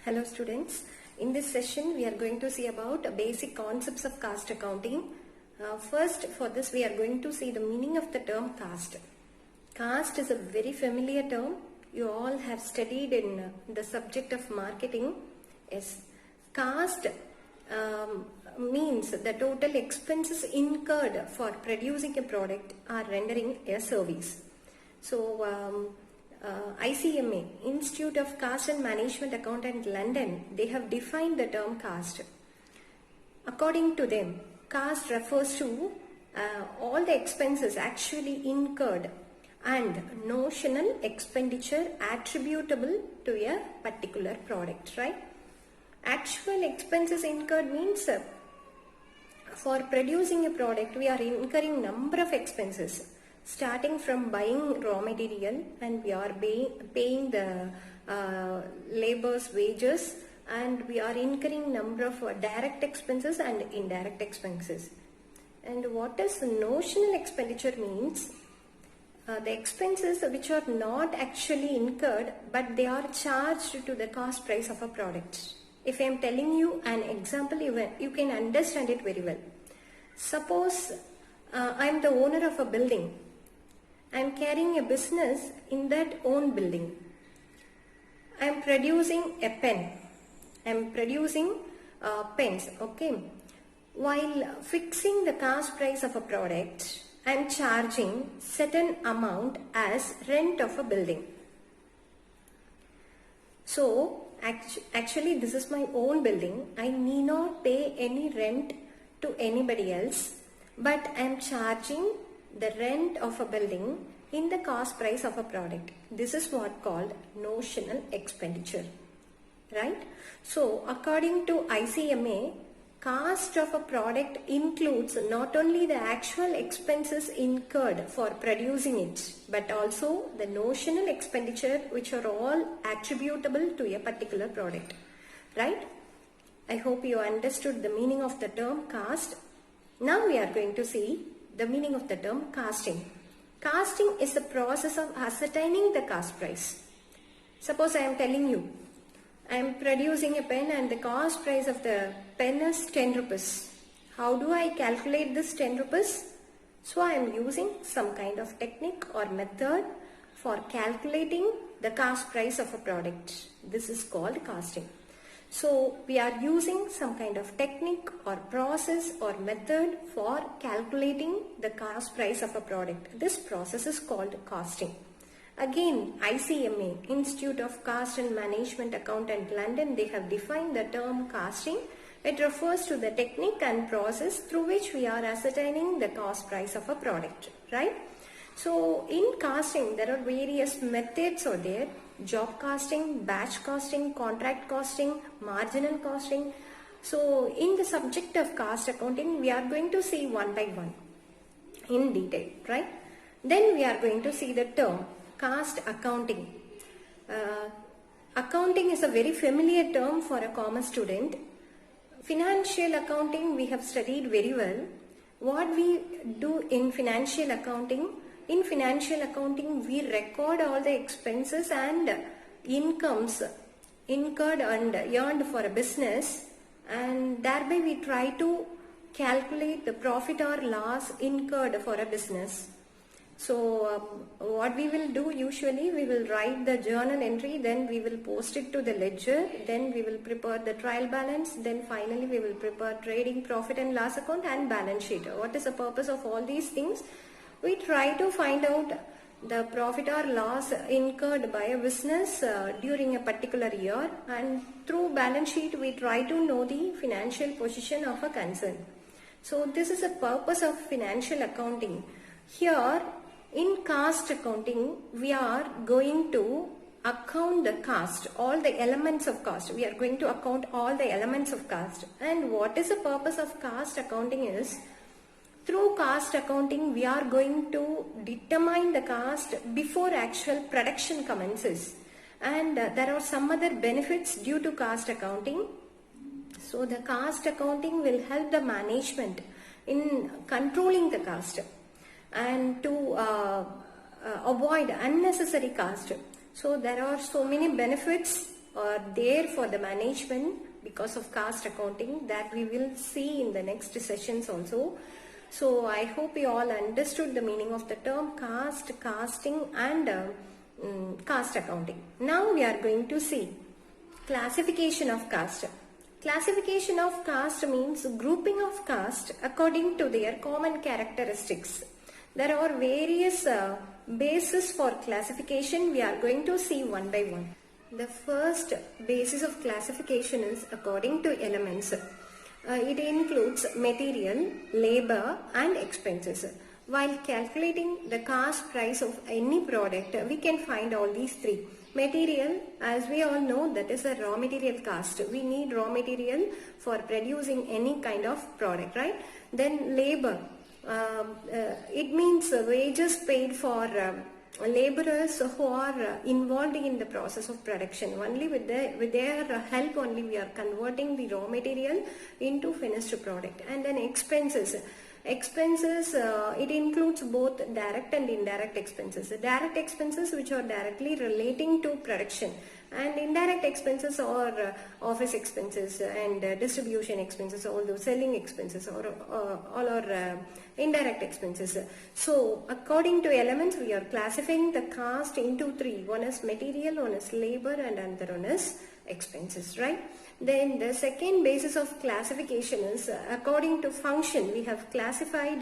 Hello students, in this session we are going to see about basic concepts of cost accounting. First, for this we are going to see the meaning of the term cost. Cost is a very familiar term. You all have studied in the subject of marketing. Yes, cost means the total expenses incurred for producing a product or rendering a service. So, ICMA, Institute of Cost and Management Accountant, London, they have defined the term cost. According to them, cost refers to all the expenses actually incurred and notional expenditure attributable to a particular product, right? Actual expenses incurred means for producing a product, we are incurring number of expenses. Starting from buying raw material, and we are paying the labor's wages, and we are incurring number of direct expenses and indirect expenses. And what does notional expenditure means? The expenses which are not actually incurred but they are charged to the cost price of a product. If I am telling you an example, you can understand it very well. Suppose I am the owner of a building. I am carrying a business in that own building. I am producing a pen. I am producing pens, okay. While fixing the cost price of a product, I am charging certain amount as rent of a building. So, actually this is my own building. I need not pay any rent to anybody else, but I am charging the rent of a building in the cost price of a product. This is what called notional expenditure, right? So according to ICMA, cost of a product includes not only the actual expenses incurred for producing it, but also the notional expenditure which are all attributable to a particular product, right? I hope you understood the meaning of the term cost. Now we are going to see the meaning of the term costing. Costing is the process of ascertaining the cost price. Suppose I am telling you, I am producing a pen and the cost price of the pen is 10 rupees. How do I calculate this 10 rupees? So I am using some kind of technique or method for calculating the cost price of a product. This is called costing. So we are using some kind of technique or process or method for calculating the cost price of a product. This process is called costing. Again, ICMA, Institute of Cost and Management Accountant, London, they have defined the term costing. It refers to the technique and process through which we are ascertaining the cost price of a product, right? So in costing, there are various methods are there. Job costing, batch costing, contract costing, marginal costing. So in the subject of cost accounting, we are going to see one by one in detail, right? Then we are going to see the term cost accounting. Accounting is a very familiar term for a common student. Financial accounting we have studied very well. What we do in financial accounting, we record all the expenses and incomes incurred and earned for a business, and thereby we try to calculate the profit or loss incurred for a business. So what we will do usually, we will write the journal entry, then we will post it to the ledger, then we will prepare the trial balance, then finally we will prepare trading profit and loss account and balance sheet. What is the purpose of all these things? We try to find out the profit or loss incurred by a business during a particular year, and through balance sheet we try to know the financial position of a concern. So this is the purpose of financial accounting. Here in cost accounting, we are going to account the cost, all the elements of cost. We are going to account all the elements of cost. And what is the purpose of cost accounting is, through cost accounting, we are going to determine the cost before actual production commences. And there are some other benefits due to cost accounting. So the cost accounting will help the management in controlling the cost and to avoid unnecessary cost. So there are so many benefits are there for the management because of cost accounting, that we will see in the next sessions also. So I hope you all understood the meaning of the term cost, costing and cost accounting. Now we are going to see classification of cost. Classification of cost means grouping of cost according to their common characteristics. There are various bases for classification. We are going to see one by one. The first basis of classification is according to elements. It includes material, labor and expenses. While calculating the cost price of any product, we can find all these three. Material, as we all know, that is a raw material cost. We need raw material for producing any kind of product, right? Then labor, it means wages paid for laborers who are involved in the process of production. Only with their help only we are converting the raw material into finished product. And then expenses. Expenses, it includes both direct and indirect expenses. Direct expenses which are directly relating to production, and indirect expenses are office expenses and distribution expenses, all those selling expenses, or all are indirect expenses. So according to elements we are classifying the cost into three. One is material, one is labor and another one is expenses, right? Then the second basis of classification is according to function. We have classified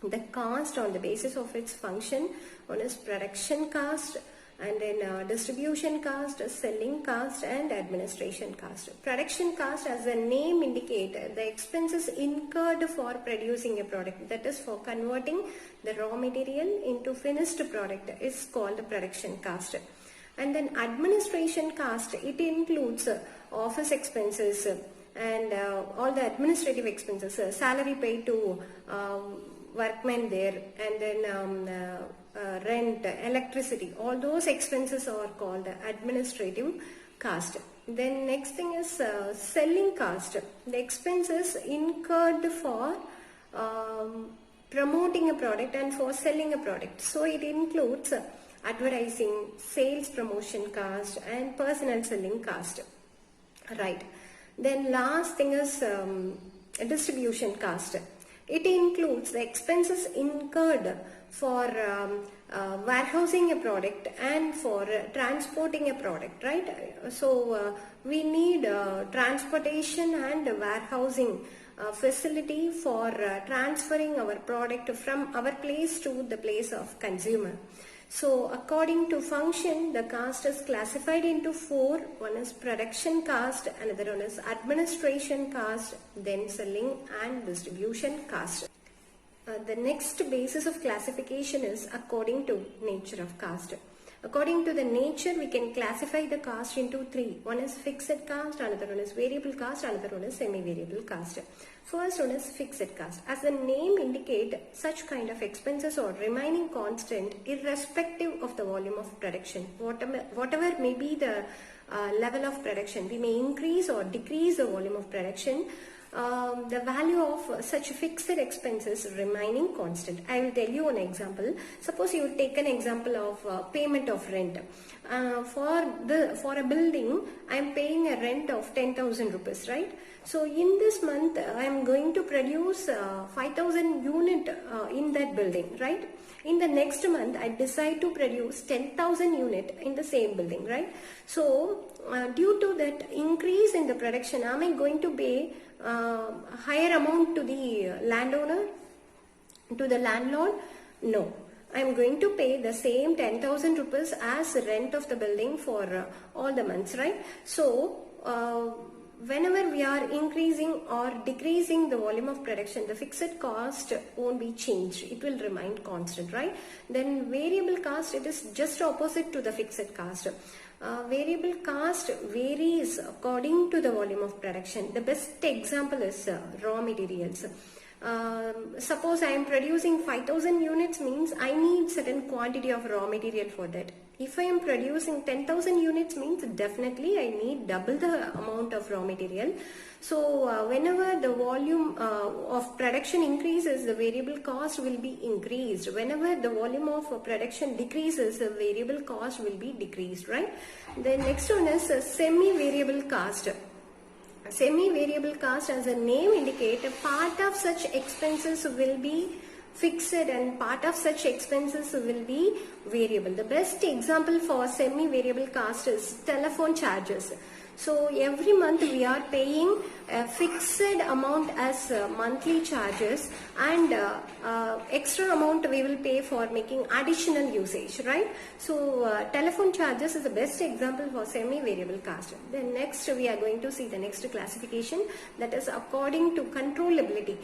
the cost on the basis of its function. One is production cost, and then distribution cost, selling cost and administration cost. Production cost, as the name indicates, the expenses incurred for producing a product, that is for converting the raw material into finished product, is called the production cost. And then administration cost, it includes office expenses and all the administrative expenses, salary paid to workmen there, and then rent, electricity, all those expenses are called administrative cost. Then next thing is selling cost, the expenses incurred for promoting a product and for selling a product. So it includes advertising, sales promotion cost and personal selling cost, right? Then last thing is distribution cost. It includes the expenses incurred for warehousing a product and for transporting a product, right? So we need transportation and warehousing facility for transferring our product from our place to the place of consumer. So according to function, the cost is classified into four. One is production cost, another one is administration cost, then selling and distribution cost. The next basis of classification is according to nature of cost. According to the nature, we can classify the cost into three. One is fixed cost, another one is variable cost, another one is semi-variable cost. First one is fixed cost. As the name indicates, such kind of expenses are remaining constant irrespective of the volume of production. Whatever may be the level of production, we may increase or decrease the volume of production. The value of such fixed expenses remaining constant. I will tell you an example. Suppose you take an example of payment of rent. For a building, I am paying a rent of 10,000 rupees, right? So in this month, I am going to produce 5,000 unit in that building, right? In the next month, I decide to produce 10,000 unit in the same building, right? So due to that increase in the production, am I going to pay higher amount to the landowner, to the landlord? No. I am going to pay the same 10,000 rupees as rent of the building for all the months, right? So whenever we are increasing or decreasing the volume of production, the fixed cost won't be changed. It will remain constant, right? Then variable cost, it is just opposite to the fixed cost. Variable cost varies according to the volume of production. The best example is raw materials. Suppose I am producing 5,000 units, means I need certain quantity of raw material for that. If I am producing 10,000 units means definitely I need double the amount of raw material. So whenever the volume of production increases, the variable cost will be increased. Whenever the volume of production decreases, the variable cost will be decreased, right? The next one is semi-variable cost. Semi-variable cost, as the name indicates, a part of such expenses will be fixed and part of such expenses will be variable. The best example for semi-variable cost is telephone charges. So every month we are paying a fixed amount as monthly charges, and extra amount we will pay for making additional usage, right? So telephone charges is the best example for semi-variable cost. Then next we are going to see the next classification, that is according to controllability.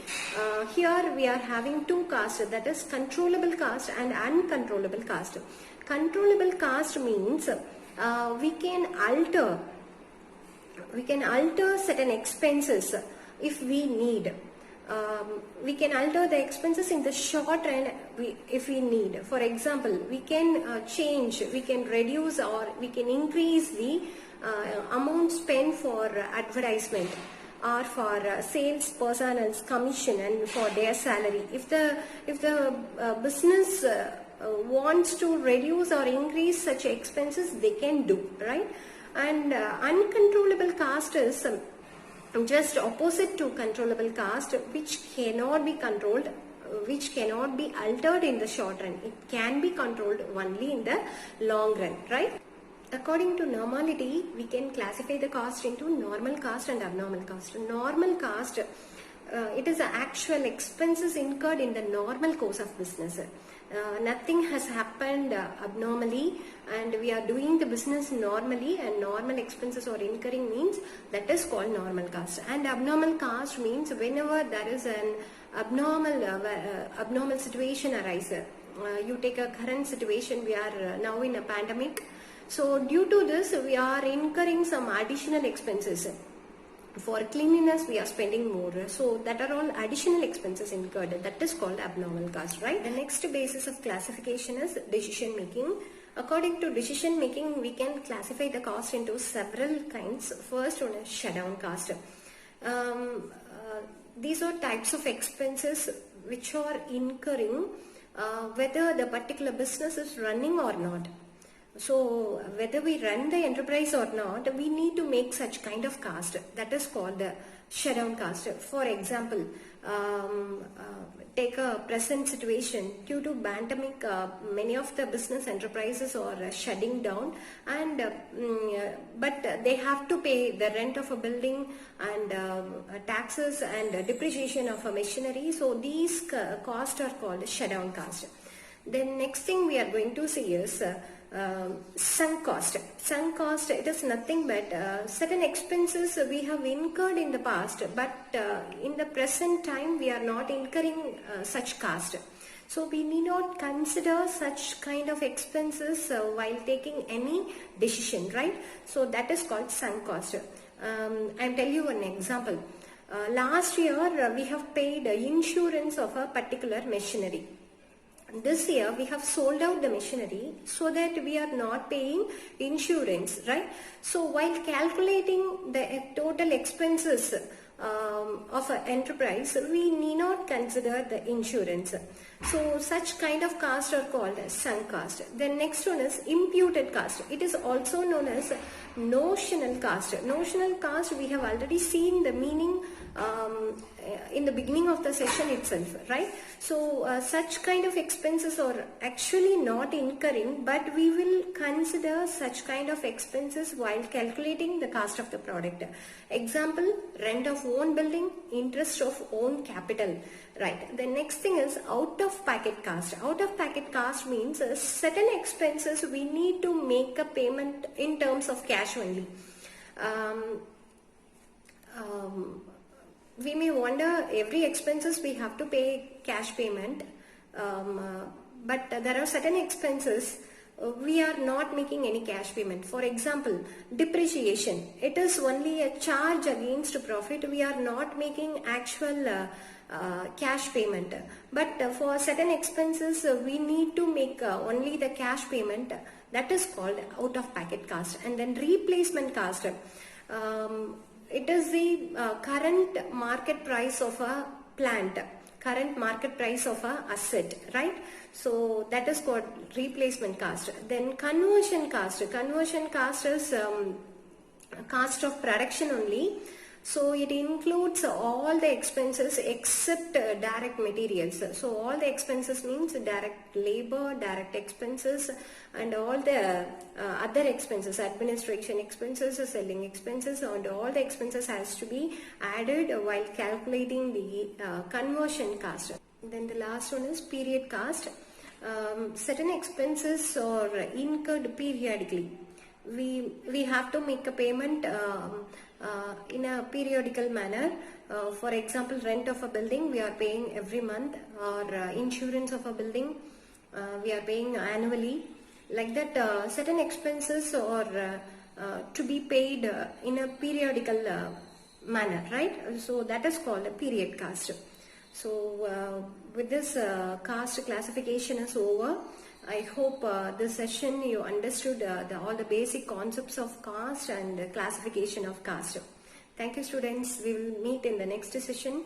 Here we are having two costs, that is controllable cost and uncontrollable cost. Controllable cost means we can alter certain expenses if we need. We can alter the expenses in the short run if we need. For example, we can change, we can reduce, or we can increase the amount spent for advertisement or for sales personnel's commission and for their salary. If the business wants to reduce or increase such expenses, they can do, right? And uncontrollable cost is just opposite to controllable cost, which cannot be controlled, which cannot be altered in the short run. It can be controlled only in the long run, right? According to normality, we can classify the cost into normal cost and abnormal cost. Normal cost, it is the actual expenses incurred in the normal course of business. Nothing has happened abnormally, and we are doing the business normally, and normal expenses are incurring means that is called normal cost. And abnormal cost means whenever there is an abnormal situation arises. You take a current situation, we are now in a pandemic. So due to this, we are incurring some additional expenses. For cleanliness, we are spending more. So that are all additional expenses incurred. That is called abnormal cost, right? The next basis of classification is decision making. According to decision making, we can classify the cost into several kinds. First one is shutdown cost. These are types of expenses which are incurring whether the particular business is running or not. So whether we run the enterprise or not, we need to make such kind of cost. That is called the shutdown cost. For example, take a present situation. Due to pandemic, many of the business enterprises are shutting down, and but they have to pay the rent of a building and taxes and depreciation of a machinery. So these costs are called shutdown cost. Then next thing we are going to see is sunk cost. Sunk cost, it is nothing but certain expenses we have incurred in the past, but in the present time we are not incurring such cost. So we need not consider such kind of expenses while taking any decision, right? So that is called sunk cost. I'll tell you an example. Last year we have paid insurance of a particular machinery. This year we have sold out the machinery, so that we are not paying insurance, right? So while calculating the total expenses of an enterprise, we need not consider the insurance. So such kind of costs are called as sunk cost. The next one is imputed cost. It is also known as notional cost. Notional cost, we have already seen the meaning in the beginning of the session itself, right? So such kind of expenses are actually not incurring, but we will consider such kind of expenses while calculating the cost of the product. Example, rent of own building, interest of own capital, right? The next thing is out of pocket cost. Out of pocket cost means certain expenses we need to make a payment in terms of cash only. We may wonder, every expenses we have to pay cash payment, but there are certain expenses we are not making any cash payment. For example, depreciation. It is only a charge against profit. We are not making actual cash payment. But for certain expenses we need to make only the cash payment. That is called out of packet cost. And then replacement cost. It is the current market price of a plant, current market price of a asset, right? So that is called replacement cost. Then conversion cost. Conversion cost is cost of production only. So it includes all the expenses except direct materials. So all the expenses means direct labor, direct expenses, and all the other expenses, administration expenses, selling expenses, and all the expenses has to be added while calculating the conversion cost. Then the last one is period cost. Certain expenses are incurred periodically. We have to make a payment in a periodical manner. For example, rent of a building we are paying every month, or insurance of a building we are paying annually. Like that, certain expenses are to be paid in a periodical manner, right? So that is called a period cost. So with this cost classification is over. I hope this session you understood all the basic concepts of cost and classification of cost. Thank you, students. We will meet in the next session.